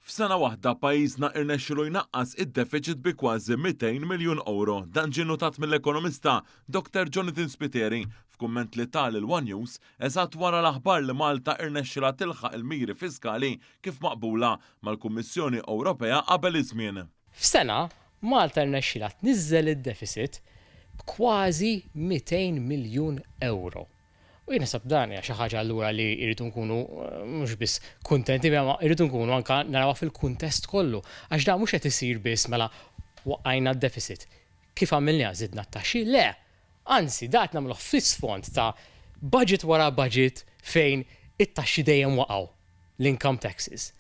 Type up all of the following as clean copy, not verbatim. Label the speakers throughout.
Speaker 1: F'sena waħda pajjiżna irnexxielu jnaqqas id-deficit bi kważi 200 miljun euro. Dan ġie notat mill-ekonomista Dr. Jonathan Spiteri f'kumment li tal il-One News eżatt wara l-aħbar li Malta irnexxilha tilħaq il-miri fiskali kif maqbula mal-Kummissjoni Ewropea qabel iż-żmien.
Speaker 2: F'sena Malta rnexxilha tniżżel id-deficit b'kważi 200 miljun euro. U jiena sab dan hija xi ħaġa allura li jridu nkunu mhux biss kuntenti ma jridu nkunu anke narawha fil-kuntest kollu għax dan mhux qed isir biss mela waqqajna d-deficit. Kif għamilniha żidna t-taxxi? Le, anzi dak nagħmluh fis-sfond ta' budget wara budget fejn it-taxxi dejjem waqgħu l-income taxes.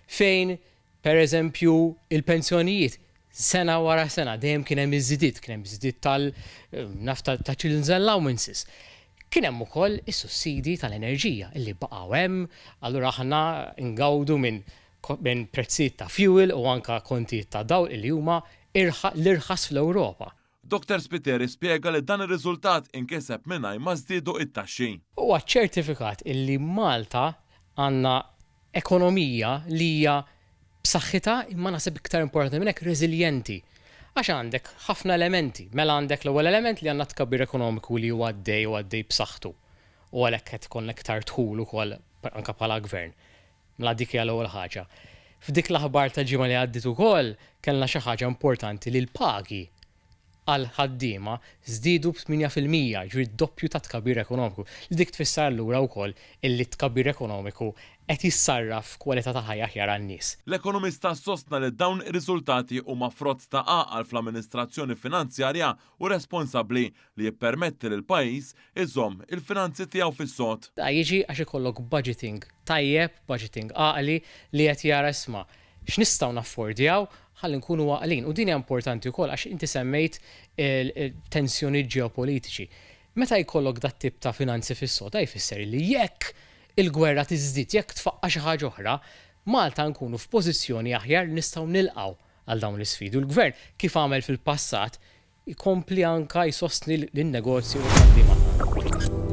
Speaker 2: Fejn pereżempju il-pensjonijiet sena wara sena dejjem kien hemm iż-żidiet tal-nafta ta' children's allowances. Kien hemm ukoll is-sussidi tal-enerġija illi baqgħu hemm, allura aħna ngawdu minn prezzijiet ta' fuel u anke kontijiet ta' dawl illi huma l-irħas fl-Ewropa.
Speaker 1: Dr. Spiteri spjega li dan ir-riżultat inkiseb mingħajr ma żdiedu it-taxxi.
Speaker 2: Huwa ċertifikat illi Malta għandna ekonomija li hija b'saħħitha imma naħseb iktar importanti minn hekk reżiljenti. Għax għandek ħafna elementi, mela għandek l-ewwel element li għandna tkabbir ekonomiku li huwa għaddej b'saħħtu. U għalhekk qed ikollna iktar tħul ukoll anke bħala gvern. Mela dik hija l-ewwel ħaġa. F'dik l-aħbar tal-ġimgħa li għaddiet ukoll kellna xi ħaġa importanti li l-pagi għal ħaddiema żdiedu b'8%, ġifieri doppju ta' tkabbir ekonomiku. Li dik tfisser lura wkoll illi tkabbir ekonomiku qed jissarraf kwalità ta' ħajja aħjar għan-nies.
Speaker 1: L-ekonomista sostna li dawn ir-riżultati huma frott ta' għaqal fl-amministrazzjoni finanzjarja u responsabbli li jippermetti lil pajjiż iżomm il-finanzi tiegħu fis-sod.
Speaker 2: Da jiġi għax ikollok budgeting tajjeb, budgeting għaqli li qed jara isma' x'nistgħu naffordjaw ħalli nkunu għaqlin. U din hija importanti wkoll għax inti semmejt tensjoni ġeopolitiċi. Meta jkollok dat tip ta' finanzi fis-sod jfisser li jekk il-gwerra tiżdied jekk tfaqqa xi ħaġa oħra, Malta nkunu f'pożizzjoni aħjar li nistgħu nilqgħu għal dawn l-isfidi. U l-gvern kif għamel fil-passat ikompli anke jsostni lin-negozju u l-ħaddiema.